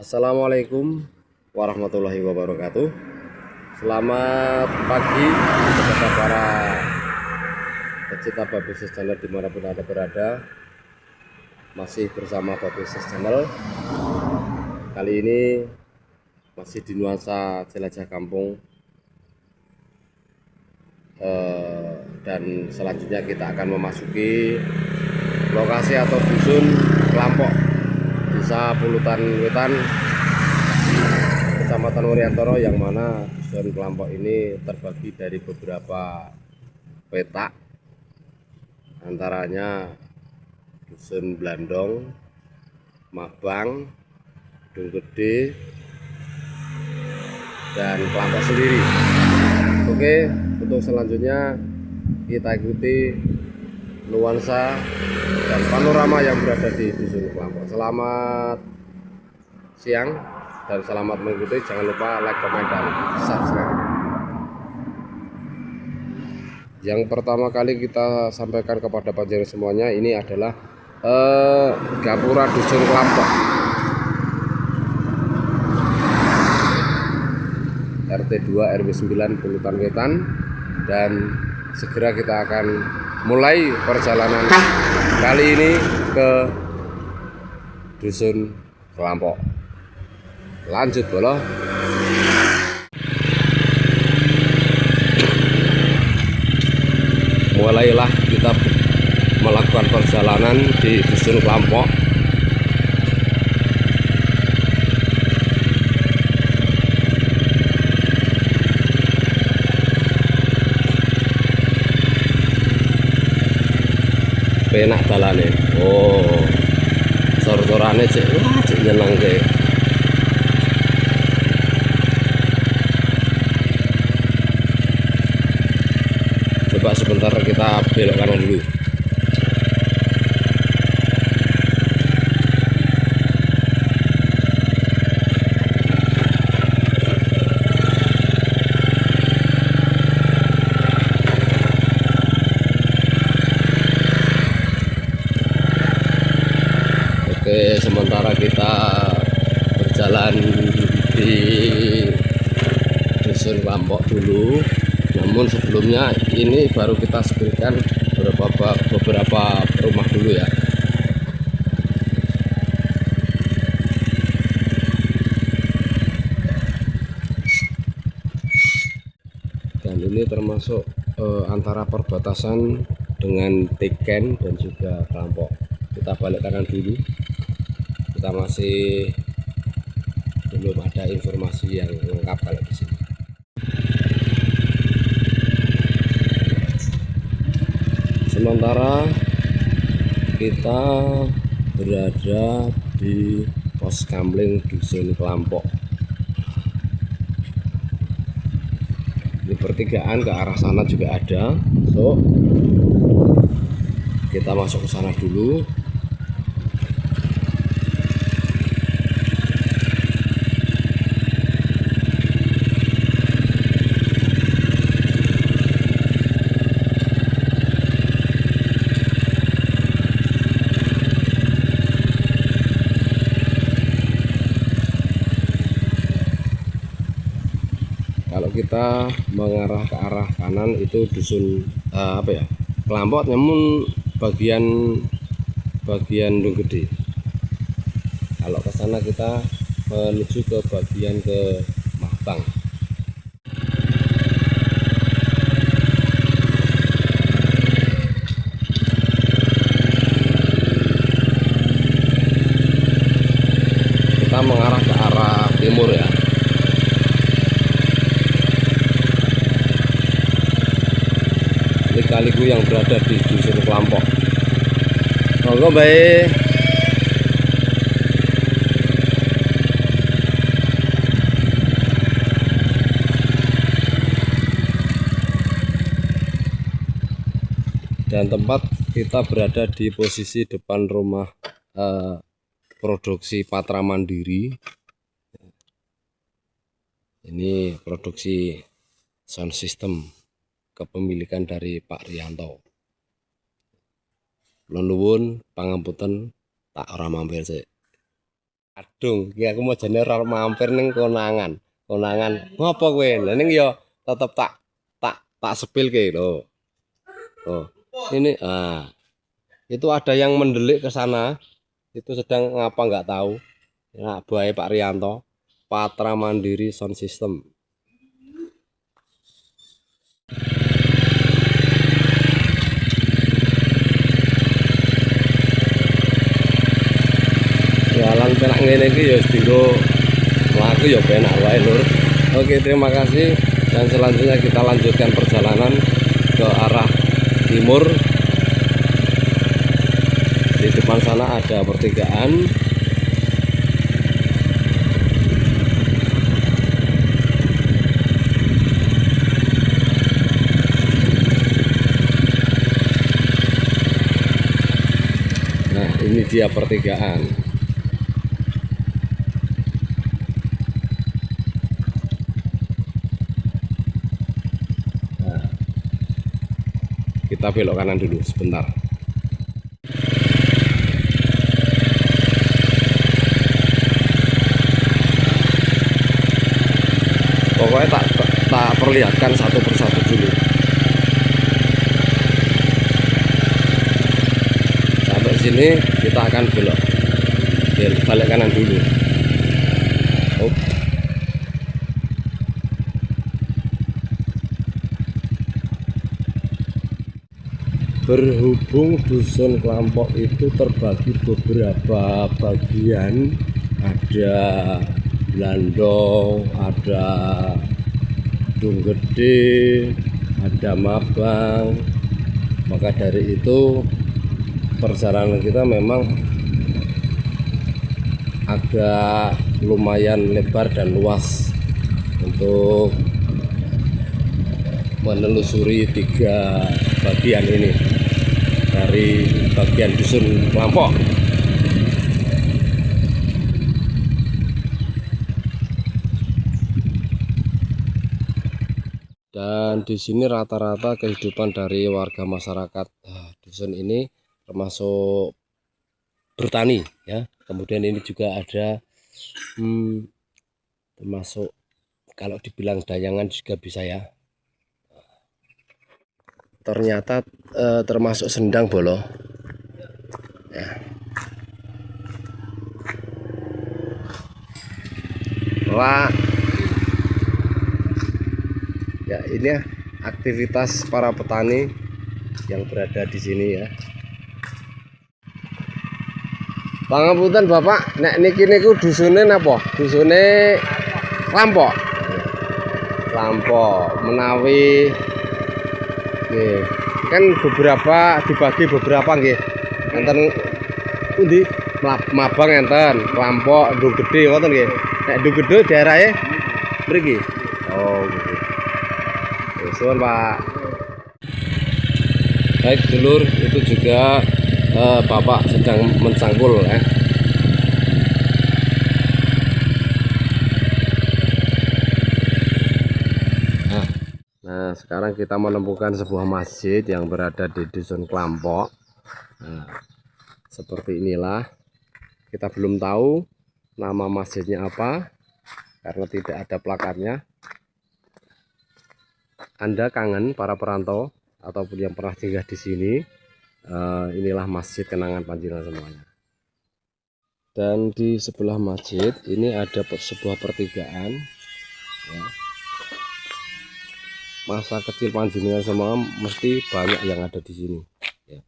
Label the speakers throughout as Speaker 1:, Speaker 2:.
Speaker 1: Assalamualaikum warahmatullahi wabarakatuh. Selamat pagi kepada para pecinta Babysys Channel dimanapun Anda berada. Masih bersama Babysys Channel. Kali ini masih di nuansa jelajah kampung, dan selanjutnya kita akan memasuki lokasi atau dusun Kelampok, Desa Pulutan Wetan, Kecamatan Wuryantoro, yang mana dusun Kelampok ini terbagi dari beberapa petak, antaranya dusun Blandong, Mabang, Dunggede, dan Kelampok sendiri. Oke, untuk selanjutnya kita ikuti nuansa dan panorama yang berada di dusun Kelampok. Selamat siang dan selamat mengikuti. Jangan lupa like, komen, dan subscribe. Yang pertama kali kita sampaikan kepada panjenengan semuanya, ini adalah Gapura Dusun Kelampok, RT 2 RW 9 Pulutan Wetan, dan segera kita akan mulai perjalanan kali ini ke dusun Kelampok. Lanjut bolo. Mulailah kita melakukan perjalanan di dusun Kelampok. Penak dalane. Oh, sor-sorane cek nyenengke. Coba sebentar kita belok kanan dulu. Oke, sementara kita berjalan di dusun Kelampok dulu. Namun sebelumnya ini baru kita sebutkan beberapa rumah dulu ya. Dan ini termasuk antara perbatasan dengan Teken dan juga Kelampok. Kita balik kanan dulu. Kita masih belum ada informasi yang lengkap kalau di sini. Sementara kita berada di pos kamling dusun Kelampok. Di pertigaan ke arah sana juga ada. So, kita masuk ke sana dulu. Kalau kita mengarah ke arah kanan itu dusun Kelampok, namun bagian Dunggede. Kalau ke sana kita menuju ke bagian ke Mabang. Kita mengarah ke arah timur ya. Ini kaliku yang berada di dusun Kelampok. Monggo baik. Dan tempat kita berada di posisi depan rumah produksi Patra Mandiri. Ini produksi sound system kepemilikan dari Pak Rianto. Nuwun pangapunten, tak ora mampir sik. Kadung, ya aku mau jane ora mampir ning konangan. Konangan. Ngopo kowe? Lah ning ya tetep tak sepilke lho. Oh. Ini itu ada yang mendelik ke sana. Itu sedang ngapa nggak tahu. Nah, buaya Pak Rianto, Patra Mandiri Sound System. Jalan penak ngene iki ya dienggo mlaku ya penak wae lur. Oke, terima kasih dan selanjutnya kita lanjutkan perjalanan ke arah timur. Di depan sana ada pertigaan. Nah, ini dia pertigaan. Nah, kita belok kanan dulu sebentar. Pokoknya tak perlihatkan satu persatu dulu. Sampai sini kita akan belok. Balik kanan dulu. Oh. Berhubung Dusun Klampok itu terbagi beberapa bagian, ada Blandong, ada Dunggede, ada Mabang. Maka dari itu perjalanan kita memang agak lumayan lebar dan luas untuk menelusuri 3 bagian ini dari bagian Dusun Klampok. Dan di sini rata-rata kehidupan dari warga masyarakat dusun ini termasuk bertani ya. Kemudian ini juga ada termasuk kalau dibilang dayangan juga bisa ya. Ternyata termasuk sendang bolo ya. Wah, ya ini ya aktivitas para petani yang berada di sini ya. Pangapunten Bapak, nek niki niku dusune napa? Dusune Klampok. Klampok menawi nggih. Kan beberapa dibagi beberapa nggih. Enten pundi? Mabang enten, Klampok, Dunggede ngoten nggih. Nek Dunggede daerahe mriki. Oh, gitu. Suwun Pak. Baik dulur, itu juga Bapak sedang mencangkul ya. Nah, sekarang kita menemukan sebuah masjid yang berada di Dusun Klampok. Nah, seperti inilah. Kita belum tahu nama masjidnya apa karena tidak ada plakatnya. Anda kangen para perantau ataupun yang pernah singgah di sini, inilah masjid kenangan Panjenengan semuanya. Dan di sebelah masjid ini ada sebuah pertigaan ya. Masa kecil Panjenengan semua mesti banyak yang ada di sini ya.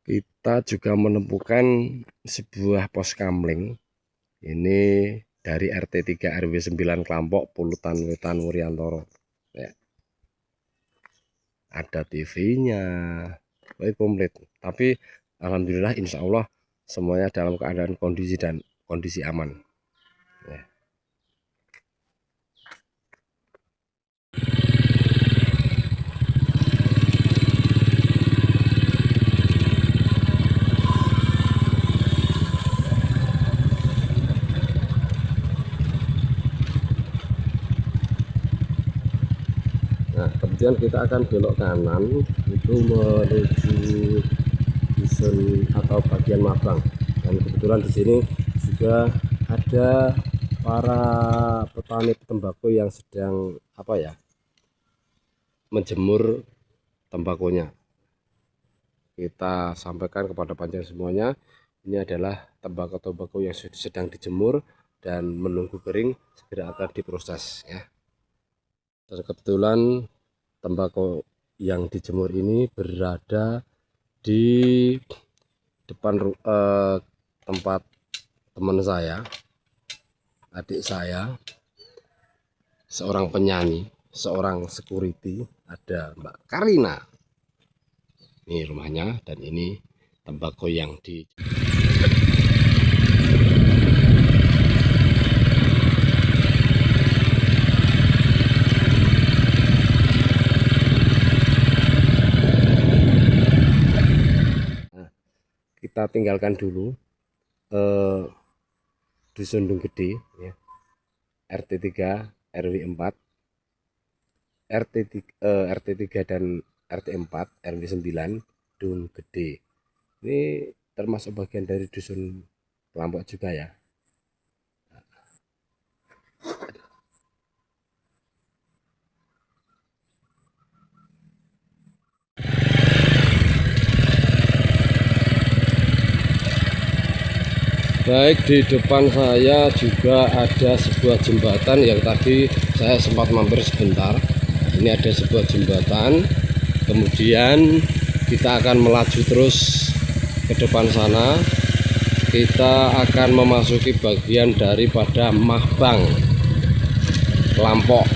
Speaker 1: Kita juga menemukan sebuah pos kamling. Ini dari RT 3 RW 9 Klampok, Pulutan Wetan Wuryantoro. Ya. ada TV-nya, komplit. Tapi alhamdulillah insya Allah semuanya dalam keadaan kondisi aman ya. Nah, kemudian kita akan belok kanan itu menuju dusun atau bagian Mabang. Dan kebetulan di sini juga ada para petani tembakau yang sedang menjemur tembakonya. Kita sampaikan kepada panjang semuanya, ini adalah tembakau yang sedang dijemur dan menunggu kering, segera akan diproses ya. Dan kebetulan tembakau yang dijemur ini berada di depan tempat teman saya, adik saya, seorang penyanyi, seorang security, ada Mbak Karina. Ini rumahnya dan ini tembakau yang di kita tinggalkan dulu Dusun Dung Gede ya. RT 3 RW 4 RT 3 dan RT 4 RW 9 Dung Gede. Ini termasuk bagian dari dusun Kelampok juga ya. Baik, di depan saya juga ada sebuah jembatan yang tadi saya sempat mampir sebentar. Ini ada sebuah jembatan, kemudian kita akan melaju terus ke depan sana. Kita akan memasuki bagian daripada Mabang Kelampok.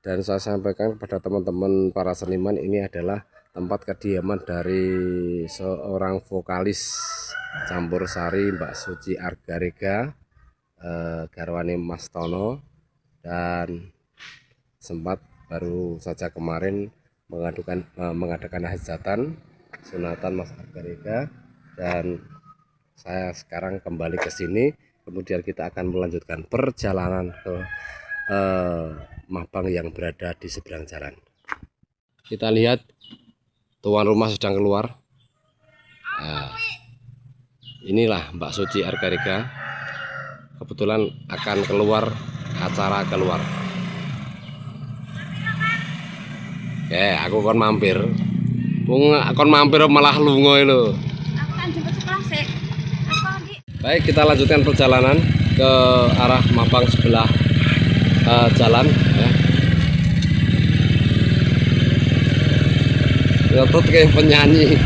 Speaker 1: Dan saya sampaikan kepada teman-teman para seniman, ini adalah tempat kediaman dari seorang vokalis campursari Mbak Suci Argarega, garwane Mas Tono, dan sempat baru saja kemarin mengadakan hajatan sunatan Mas Argarega. Dan saya sekarang kembali ke sini, kemudian kita akan melanjutkan perjalanan ke Mabang yang berada di seberang jalan. Kita lihat tuan rumah sedang keluar. Nah, inilah Mbak Suci Argarega, kebetulan akan keluar acara keluar. Oke, aku kon mampir. Kon mampir malah lunga lho.
Speaker 2: Aku kan jemput sekolah sih.
Speaker 1: Baik, kita lanjutkan perjalanan ke arah Mabang sebelah jalan ya. Ngetut kayak penyanyi.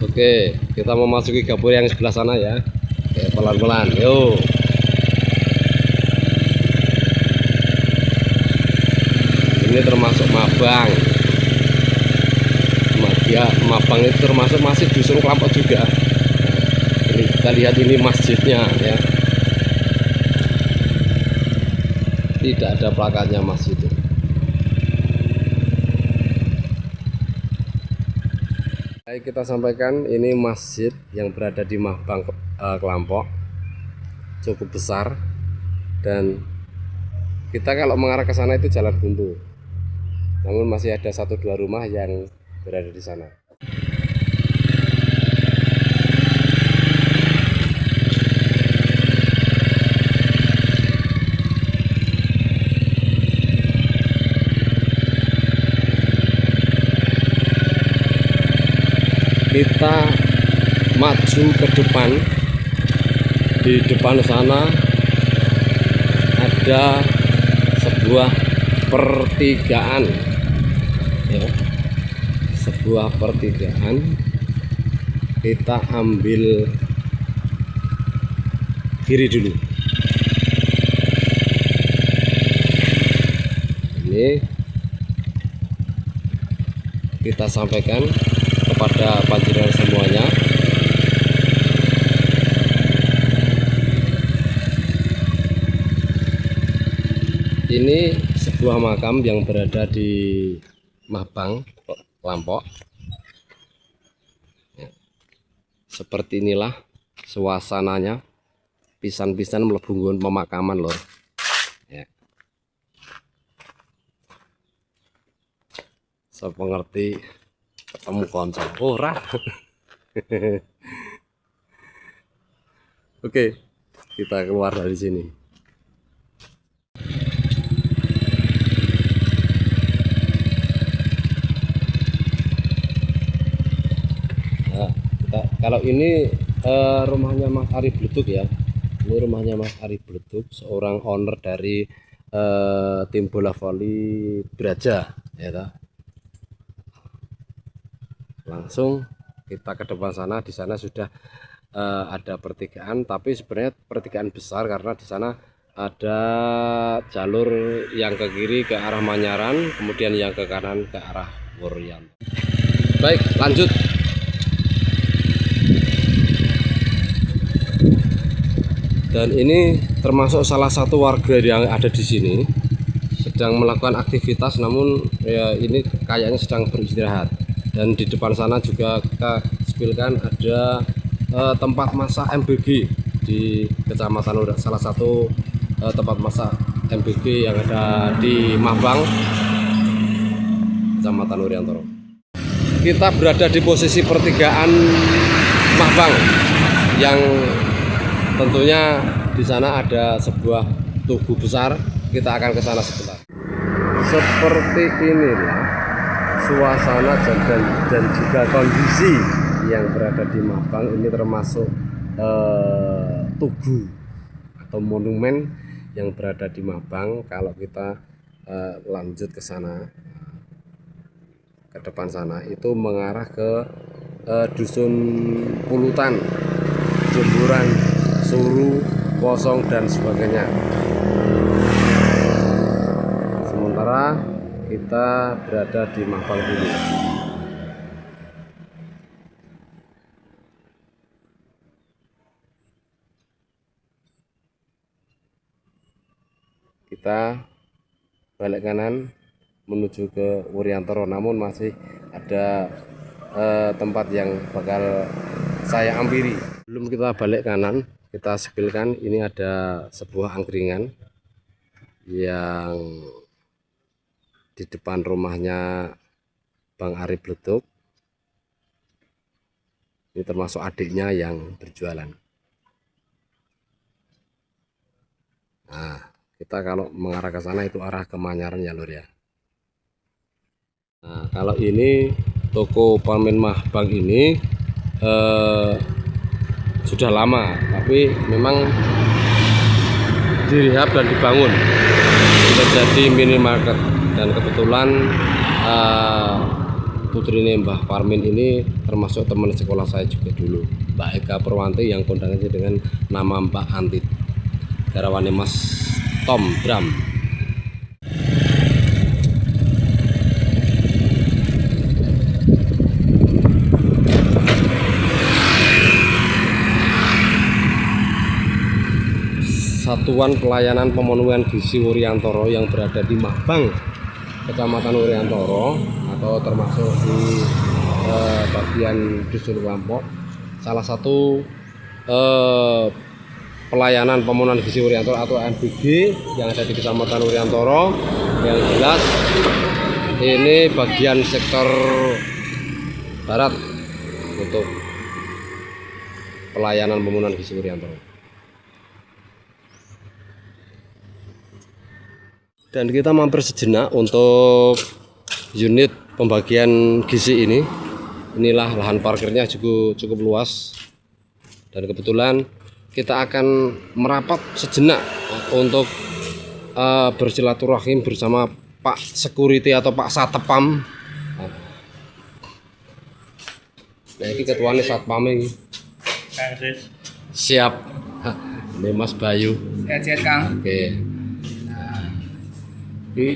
Speaker 1: Oke, kita memasuki gapur yang sebelah sana ya. Oke, pelan-pelan, yuk. Ini termasuk Mabang. Mabang itu termasuk masih dusun Kelampok juga. Ini kita lihat ini masjidnya ya. Tidak ada plakatnya masjid itu. Baik, kita sampaikan ini masjid yang berada di Mabang Kelampok, cukup besar, dan kita kalau mengarah ke sana itu jalan buntu. Namun masih ada 1-2 rumah yang berada di sana. kita maju ke depan. Di depan sana ada sebuah pertigaan, ya, sebuah pertigaan. Kita ambil kiri dulu. Ini kita sampaikan kepada panjenengan semuanya. Ini sebuah makam yang berada di Mabang, Lampok. Ya. Seperti inilah suasananya. Pisan-pisan mlebu pemakaman lor. Ya. Sapa ngerti ketemu konco ora. Oke, kita keluar dari sini. Nah, kalau ini rumahnya Mas Ari Bledug ya. Ini rumahnya Mas Ari Bledug, seorang owner dari tim bola voli Braja, ya toh. Langsung kita ke depan sana. Di sana sudah ada pertigaan, tapi sebenarnya pertigaan besar karena di sana ada jalur yang ke kiri ke arah Manyaran, kemudian yang ke kanan ke arah Wuryanto. Baik, lanjut. Dan ini termasuk salah satu warga yang ada di sini sedang melakukan aktivitas, namun ya ini kayaknya sedang beristirahat. Dan di depan sana juga kita spilkan ada tempat masak MBG di Kecamatan Uriantoro, salah satu tempat masak MBG yang ada di Mabang, Kecamatan Uriantoro. Kita berada di posisi pertigaan Mabang yang tentunya di sana ada sebuah tugu besar. Kita akan ke sana sebentar. Seperti inilah suasana dan juga kondisi yang berada di Mabang. Ini termasuk tugu atau monumen yang berada di Mabang. Kalau kita lanjut ke sana, ke depan sana, itu mengarah ke Dusun Pulutan, Jemburan, Suru, Kosong, dan sebagainya. Sementara kita berada di Mabang dulu. Kita balik kanan menuju ke Wuryanto, namun masih ada tempat yang bakal saya hampiri. Belum kita balik kanan, kita spilkan ini ada sebuah angkringan yang di depan rumahnya Bang Ari Bledug. Ini termasuk adiknya yang berjualan. Nah, kita kalau mengarah ke sana itu arah ke Manyaran ya lur ya. Nah, kalau ini toko Permen Mabang ini sudah lama, tapi memang direhab dan dibangun menjadi minimarket. Dan kebetulan putrinya Mbah Parmin ini termasuk teman sekolah saya juga dulu, Mbak Eka Purwanti, yang kondangannya dengan nama Mbak Antit, garawane Mas Tom Bram. Satuan Pelayanan Pemenuhan Gizi Wuryanto yang berada di Mabang, Kecamatan Wuryanto, atau termasuk di bagian Dusun Lampok. Salah satu pelayanan pemenuhan gizi Wuryanto atau MBG yang ada di Kecamatan Wuryanto. Yang jelas ini bagian sektor barat untuk pelayanan pemenuhan gizi Wuryanto. Dan kita mampir sejenak untuk unit pembagian gizi ini. inilah lahan parkirnya cukup luas, dan kebetulan kita akan merapat sejenak untuk bersilaturahim bersama Pak Security atau Pak Satpam. Nah, ini ketuanya Satpam ini. Siap. Ini Mas Bayu.
Speaker 3: Sehat Kang.
Speaker 1: Oke. Ini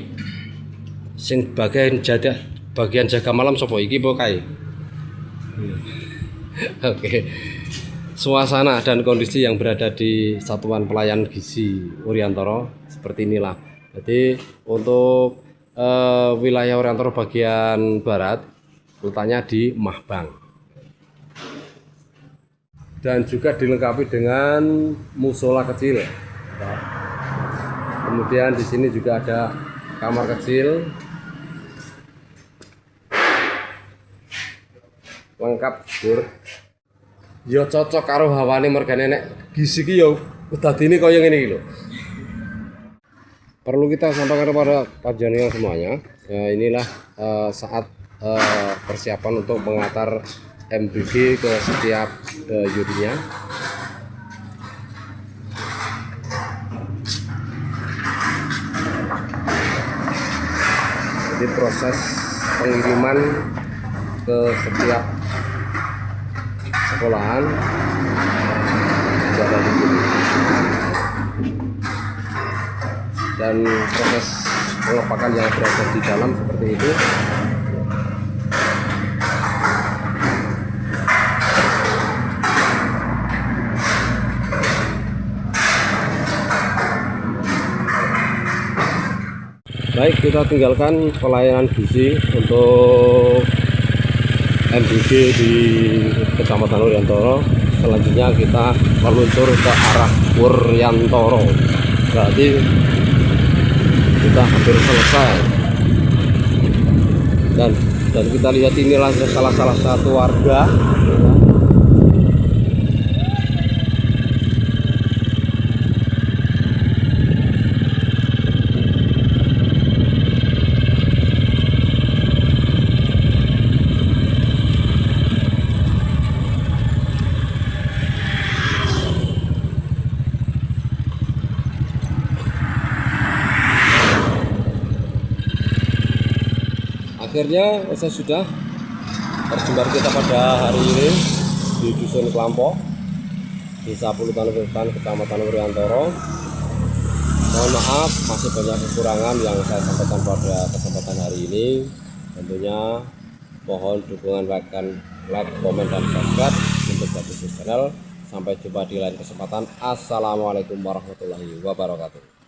Speaker 1: sing bagian jaga malam sopo iki bokai. Oke. Suasana dan kondisi yang berada di Satuan Pelayanan Gizi Wuryantara seperti inilah. Jadi untuk wilayah Wuryantara bagian barat, letaknya di Mahbang, dan juga dilengkapi dengan musola kecil. Kemudian di sini juga ada kamar kecil lengkap, Dur. Ya cocok karo hawane mergane nek gizi ki ya dadine kaya ngene iki lho. Perlu kita sampaikan kepada panjenengan semuanya, ya inilah saat persiapan untuk mengantar MBG ke setiap unitnya. Jadi proses pengiriman ke setiap sekolahan berada di sini, dan proses pengepakan yang berada di dalam seperti itu. Baik, kita tinggalkan pelayanan gizi untuk MBG di Kecamatan Wuryantara. Selanjutnya kita meluncur ke arah Wuryantara. Berarti kita hampir selesai. Dan kita lihat inilah salah satu warga. Akhirnya selesai sudah perjumpaan kita pada hari ini di Dusun Klampo, Desa Pulutan Wetan, Kecamatan Wuryantara. Mohon maaf, masih banyak kekurangan yang saya sampaikan pada kesempatan hari ini. Tentunya mohon dukungan like, komen, dan subscribe untuk Bagus channel. Sampai jumpa di lain kesempatan. Assalamualaikum warahmatullahi wabarakatuh.